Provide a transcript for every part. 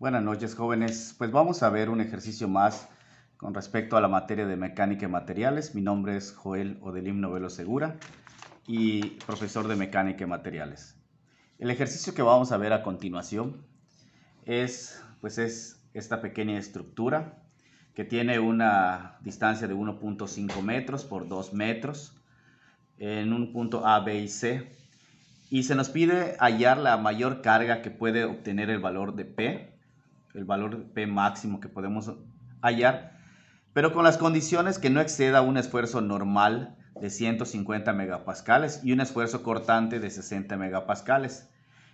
Buenas noches, jóvenes. Pues vamos a ver un ejercicio más con respecto a la materia de mecánica y materiales. Mi nombre es Joel Odelim Novelo Segura y profesor de mecánica y materiales. El ejercicio que vamos a ver a continuación es esta pequeña estructura que tiene una distancia de 1.5 metros por 2 metros en un punto A, B y C. Y se nos pide hallar la mayor carga que puede obtener el valor de P, el valor P máximo que podemos hallar, pero con las condiciones que no exceda un esfuerzo normal de 150 megapascales y un esfuerzo cortante de 60 megapascales.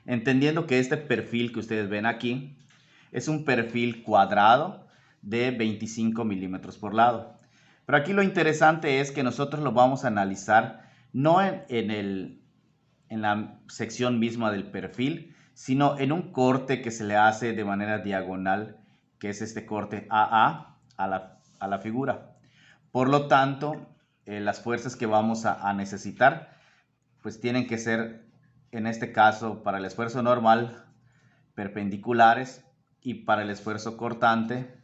Entendiendo que este perfil que ustedes ven aquí es un perfil cuadrado de 25 milímetros por lado. Pero aquí lo interesante es que nosotros lo vamos a analizar no en la sección misma del perfil, sino en un corte que se le hace de manera diagonal, que es este corte AA a la figura. Por lo tanto, las fuerzas que vamos a necesitar, pues tienen que ser, en este caso, para el esfuerzo normal, perpendiculares, y para el esfuerzo cortante,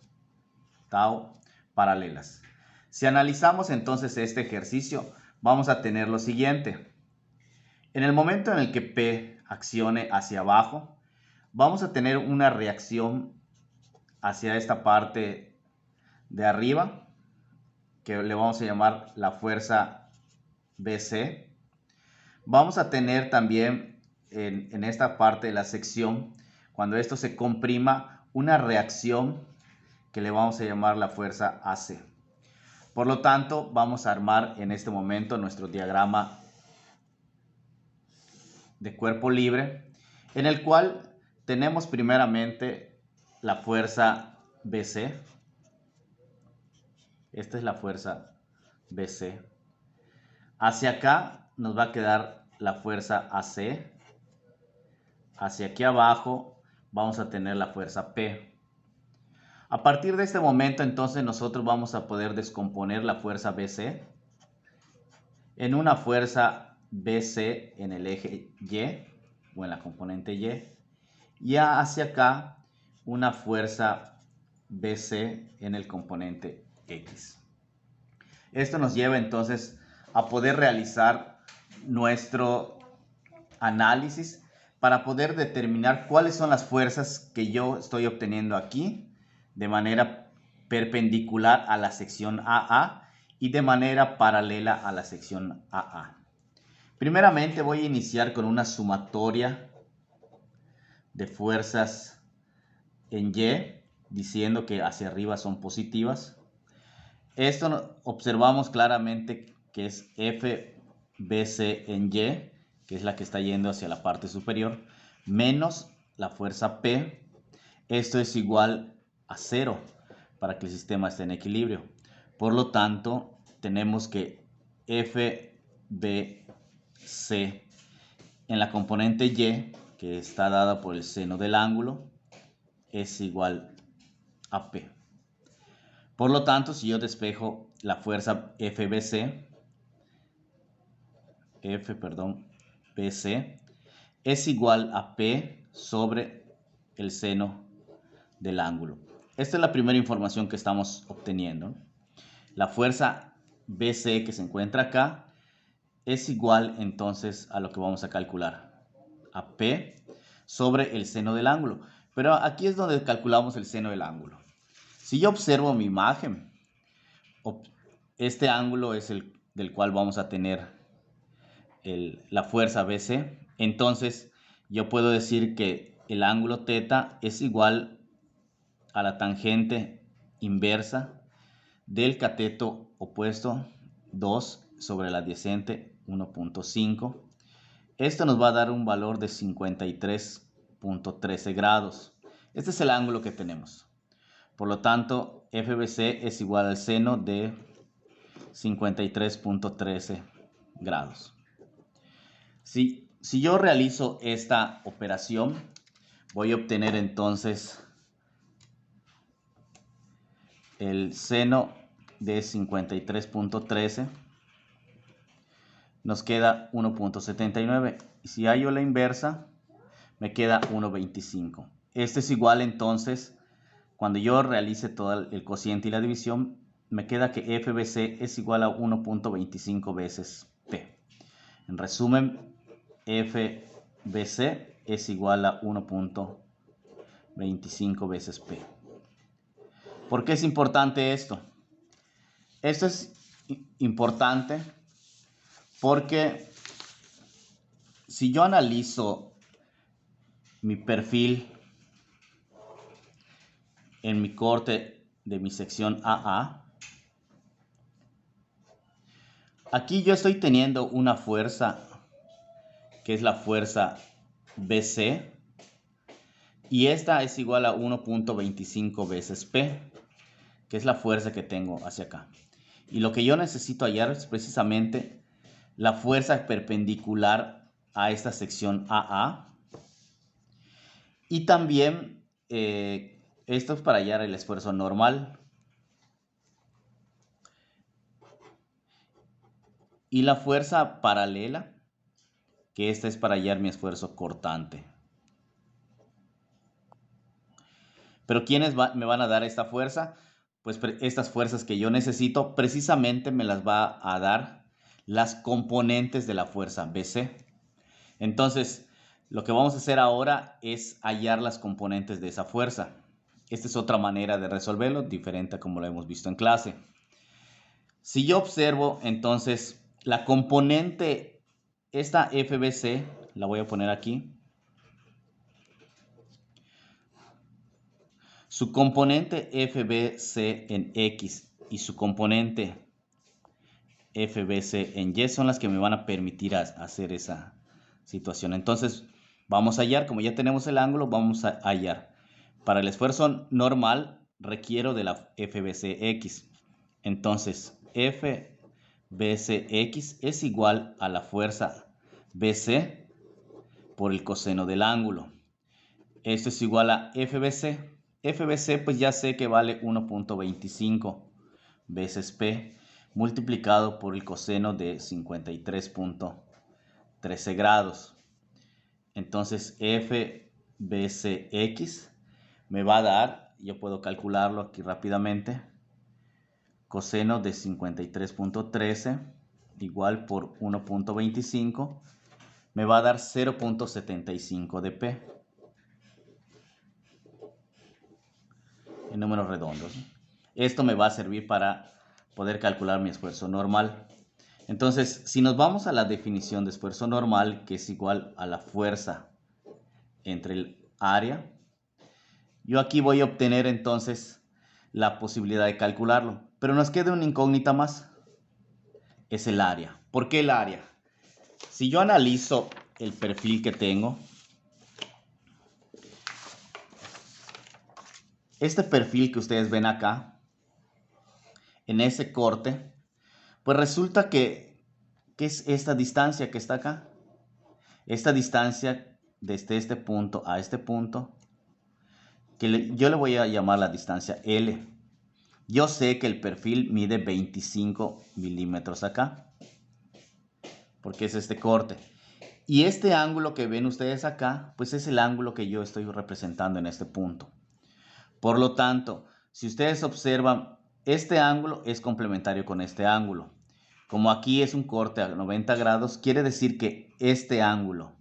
tau, paralelas. Si analizamos entonces este ejercicio, vamos a tener lo siguiente. En el momento en el que P accione hacia abajo, vamos a tener una reacción hacia esta parte de arriba, que le vamos a llamar la fuerza BC. Vamos a tener también en esta parte de la sección, cuando esto se comprima, una reacción que le vamos a llamar la fuerza AC. Por lo tanto, vamos a armar en este momento nuestro diagrama de cuerpo libre, en el cual tenemos primeramente la fuerza BC. Esta es la fuerza BC. Hacia acá nos va a quedar la fuerza AC. Hacia aquí abajo vamos a tener la fuerza P. A partir de este momento, entonces, nosotros vamos a poder descomponer la fuerza BC en una fuerza BC en el eje Y o en la componente y hacia acá una fuerza BC en el componente X. Esto nos lleva entonces a poder realizar nuestro análisis para poder determinar cuáles son las fuerzas que yo estoy obteniendo aquí de manera perpendicular a la sección AA y de manera paralela a la sección AA. Primeramente voy a iniciar con una sumatoria de fuerzas en Y, diciendo que hacia arriba son positivas. Esto observamos claramente que es FBC en Y, que es la que está yendo hacia la parte superior, menos la fuerza P. Esto es igual a 0 para que el sistema esté en equilibrio. Por lo tanto, tenemos que FBC en la componente Y, que está dada por el seno del ángulo, es igual a P. Por lo tanto, si yo despejo la fuerza BC es igual a P sobre el seno del ángulo. Esta es la primera información que estamos obteniendo. La fuerza BC que se encuentra acá es igual entonces a lo que vamos a calcular, a P sobre el seno del ángulo. Pero aquí es donde calculamos el seno del ángulo. Si yo observo mi imagen, este ángulo es el del cual vamos a tener la fuerza BC. Entonces yo puedo decir que el ángulo θ es igual a la tangente inversa del cateto opuesto 2 sobre la adyacente 1.5. Esto nos va a dar un valor de 53.13 grados. Este es el ángulo que tenemos. Por lo tanto, FBC es igual al seno de 53.13 grados. Si yo realizo esta operación, voy a obtener entonces el seno de 53.13. Nos queda 1.79. Y si hallo la inversa, me queda 1.25. Este es igual entonces, cuando yo realice todo el cociente y la división, me queda que FBC es igual a 1.25 veces P. En resumen, FBC es igual a 1.25 veces P. ¿Por qué es importante esto? Esto es importante porque si yo analizo mi perfil en mi corte de mi sección AA, aquí yo estoy teniendo una fuerza que es la fuerza BC y esta es igual a 1.25 veces P, que es la fuerza que tengo hacia acá. Y lo que yo necesito hallar es precisamente la fuerza perpendicular a esta sección AA. Y también esto es para hallar el esfuerzo normal. Y la fuerza paralela, que esta es para hallar mi esfuerzo cortante. Pero ¿quiénes me van a dar esta fuerza? Pues estas fuerzas que yo necesito precisamente me las va a dar las componentes de la fuerza BC. Entonces, lo que vamos a hacer ahora es hallar las componentes de esa fuerza. Esta es otra manera de resolverlo, diferente a como lo hemos visto en clase. Si yo observo, entonces, la componente, esta FBC, la voy a poner aquí. Su componente FBC en X y su componente FBC en Y son las que me van a permitir hacer esa situación. Entonces, vamos a hallar, como ya tenemos el ángulo, vamos a hallar. Para el esfuerzo normal, requiero de la FBCX. Entonces, FBCX es igual a la fuerza BC por el coseno del ángulo. Esto es igual a FBC. FBC pues ya sé que vale 1.25 veces P multiplicado por el coseno de 53.13 grados. Entonces FBCX me va a dar, yo puedo calcularlo aquí rápidamente, coseno de 53.13 igual por 1.25 me va a dar 0.75 de P. En números redondos. Esto me va a servir para poder calcular mi esfuerzo normal. Entonces, si nos vamos a la definición de esfuerzo normal, que es igual a la fuerza entre el área, yo aquí voy a obtener entonces la posibilidad de calcularlo. Pero nos queda una incógnita más. Es el área. ¿Por qué el área? Si yo analizo el perfil que tengo, este perfil que ustedes ven acá, en ese corte, pues resulta que es esta distancia que está acá. Esta distancia desde este punto a este punto, que yo le voy a llamar la distancia L. Yo sé que el perfil mide 25 milímetros acá, porque es este corte. Y este ángulo que ven ustedes acá, pues es el ángulo que yo estoy representando en este punto. Por lo tanto, si ustedes observan, este ángulo es complementario con este ángulo. Como aquí es un corte a 90 grados, quiere decir que este ángulo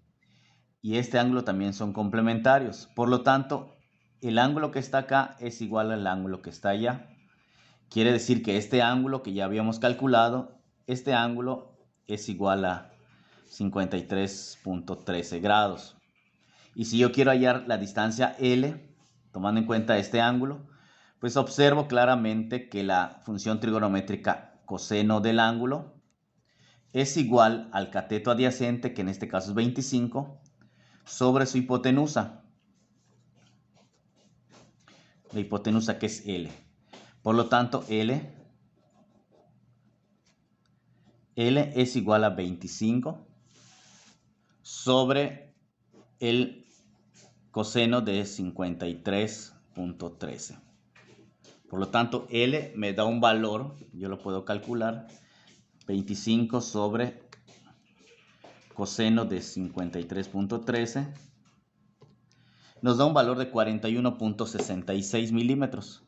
y este ángulo también son complementarios. Por lo tanto, el ángulo que está acá es igual al ángulo que está allá. Quiere decir que este ángulo que ya habíamos calculado, este ángulo es igual a 53.13 grados. Y si yo quiero hallar la distancia L, tomando en cuenta este ángulo, pues observo claramente que la función trigonométrica coseno del ángulo es igual al cateto adyacente, que en este caso es 25, sobre su hipotenusa. La hipotenusa que es L. Por lo tanto, L es igual a 25 sobre el coseno de 53.13. Por lo tanto, L me da un valor, yo lo puedo calcular, 25 sobre coseno de 53.13 nos da un valor de 41.66 milímetros.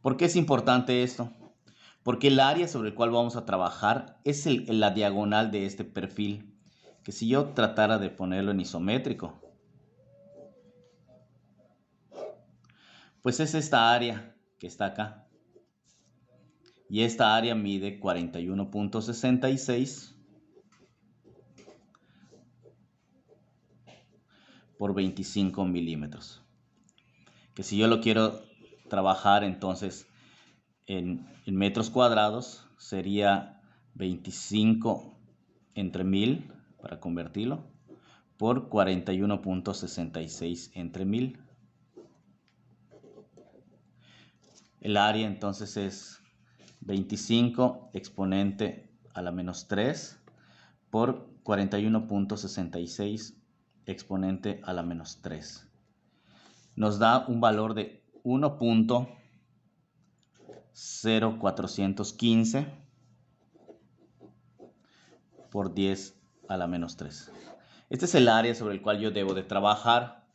¿Por qué es importante esto? Porque el área sobre el cual vamos a trabajar es la diagonal de este perfil, que si yo tratara de ponerlo en isométrico, pues es esta área que está acá. Y esta área mide 41.66 por 25 milímetros. Que si yo lo quiero trabajar entonces en metros cuadrados, sería 25 entre 1000 para convertirlo por 41.66 entre 1000. El área entonces es 25 exponente a la menos 3 por 41.66 exponente a la menos 3. Nos da un valor de 1.0415 por 10 a la menos 3. Este es el área sobre el cual yo debo de trabajar.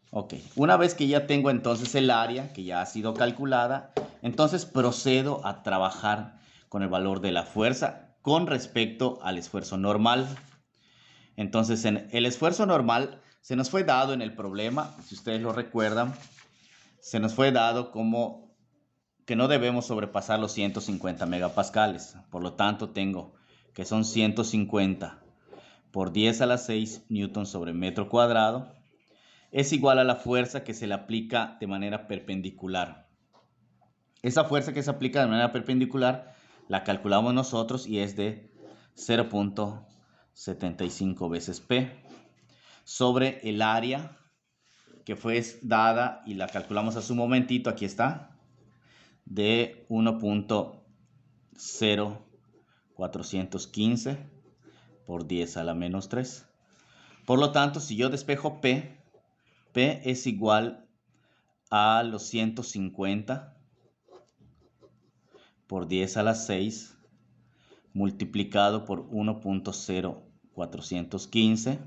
Ok, una vez que ya tengo entonces el área, que ya ha sido calculada, entonces procedo a trabajar con el valor de la fuerza con respecto al esfuerzo normal. Entonces, en el esfuerzo normal se nos fue dado en el problema, si ustedes lo recuerdan, se nos fue dado como que no debemos sobrepasar los 150 megapascales. Por lo tanto, tengo que son 150 por 10 a la 6 newtons sobre metro cuadrado. Es igual a la fuerza que se le aplica de manera perpendicular. Esa fuerza que se aplica de manera perpendicular la calculamos nosotros y es de 0.75 veces P sobre el área que fue dada y la calculamos hace un momentito, aquí está, de 1.0415 por 10 a la menos 3. Por lo tanto, si yo despejo P es igual a los 150 por 10 a la 6 multiplicado por 1.0415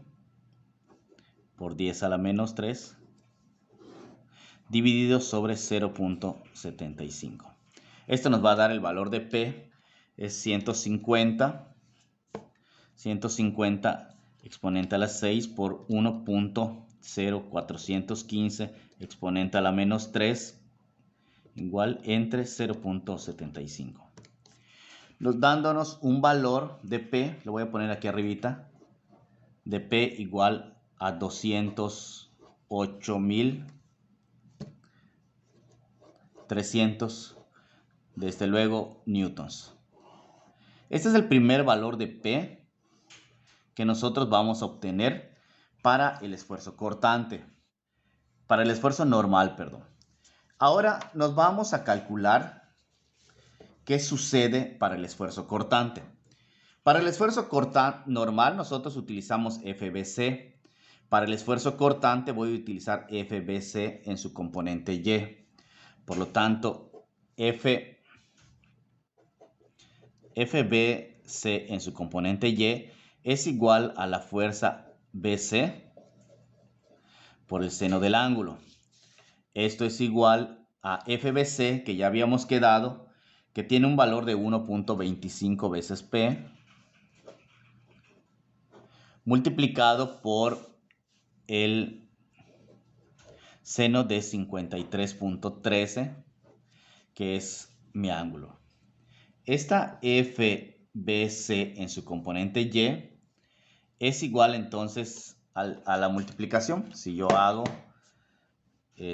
por 10 a la menos 3 dividido sobre 0.75. Esto nos va a dar el valor de P, es 150 exponente a la 6 por 1.0415 exponente a la menos 3 igual entre 0.75. Dándonos un valor de P, lo voy a poner aquí arribita, de P igual a 208.300, desde luego, newtons. Este es el primer valor de P que nosotros vamos a obtener para el esfuerzo cortante, para el esfuerzo normal, perdón. Ahora nos vamos a calcular qué sucede para el esfuerzo cortante. Para el esfuerzo cortante normal nosotros utilizamos FBC. Para el esfuerzo cortante voy a utilizar FBC en su componente Y. Por lo tanto, FBC en su componente Y es igual a la fuerza BC por el seno del ángulo. Esto es igual a FBC, que ya habíamos quedado, que tiene un valor de 1.25 veces P, multiplicado por el seno de 53.13, que es mi ángulo. Esta FBC en su componente Y es igual entonces a la multiplicación. Si yo hago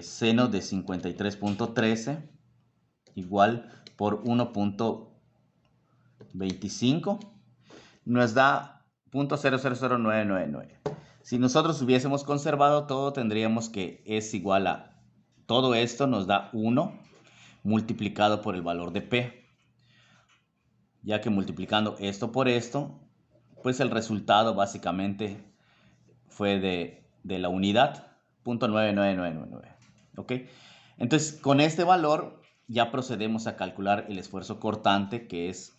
seno de 53.13 igual por 1.25 nos da 0.000999. Si nosotros hubiésemos conservado todo, tendríamos que es igual a todo esto nos da 1 multiplicado por el valor de P, ya que multiplicando esto por esto, pues el resultado básicamente fue de la unidad, 0.99999. ¿Ok? Entonces, con este valor ya procedemos a calcular el esfuerzo cortante, que es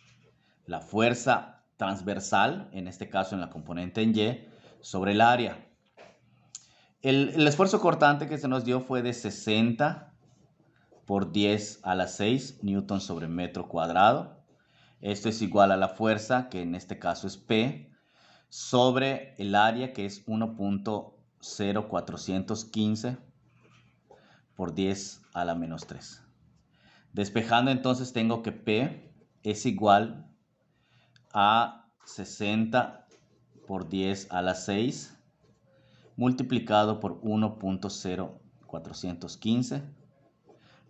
la fuerza transversal, en este caso en la componente en Y, sobre el área. El esfuerzo cortante que se nos dio fue de 60 por 10 a la 6 newtons sobre metro cuadrado. Esto es igual a la fuerza, que en este caso es P, sobre el área, que es 1.0415 por 10 a la menos 3. Despejando, entonces tengo que P es igual a 60 por 10 a la 6 multiplicado por 1.0415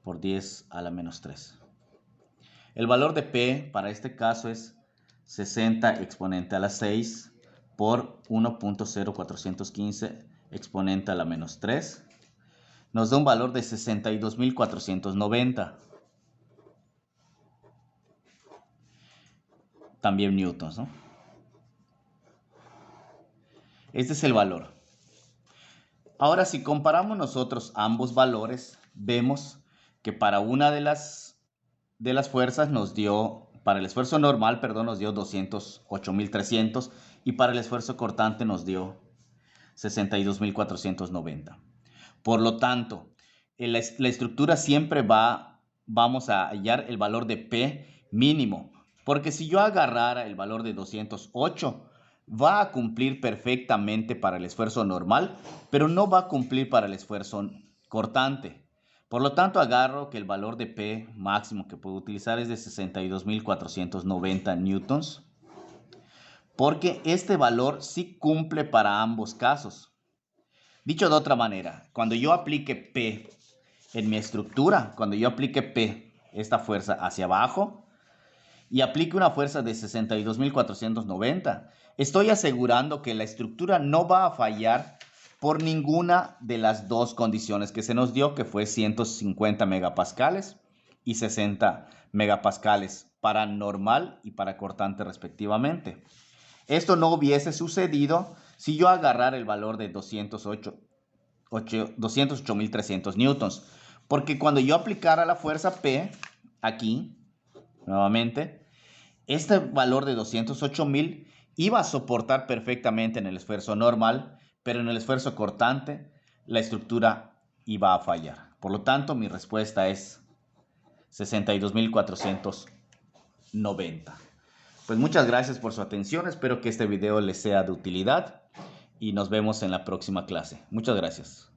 por 10 a la menos 3. El valor de P para este caso es 60 exponente a la 6 por 1.0415 exponente a la menos 3. Nos da un valor de 62.490. También newtons, ¿no? Este es el valor. Ahora, si comparamos nosotros ambos valores, vemos que para una de las fuerzas nos dio, para el esfuerzo normal, perdón, nos dio 208.300 y para el esfuerzo cortante nos dio 62.490. Por lo tanto, la estructura siempre vamos a hallar el valor de P mínimo, porque si yo agarrara el valor de 208, va a cumplir perfectamente para el esfuerzo normal, pero no va a cumplir para el esfuerzo cortante. Por lo tanto, agarro que el valor de P máximo que puedo utilizar es de 62.490 newtons, porque este valor sí cumple para ambos casos. Dicho de otra manera, cuando yo aplique P en mi estructura, cuando yo aplique P, esta fuerza hacia abajo, y aplique una fuerza de 62.490, estoy asegurando que la estructura no va a fallar por ninguna de las dos condiciones que se nos dio, que fue 150 megapascales y 60 megapascales para normal y para cortante respectivamente. Esto no hubiese sucedido si yo agarrara el valor de 208.300 newtons, porque cuando yo aplicara la fuerza P, aquí, nuevamente, este valor de 208.000 iba a soportar perfectamente en el esfuerzo normal, pero en el esfuerzo cortante la estructura iba a fallar. Por lo tanto, mi respuesta es 62.490. Pues muchas gracias por su atención. Espero que este video les sea de utilidad y nos vemos en la próxima clase. Muchas gracias.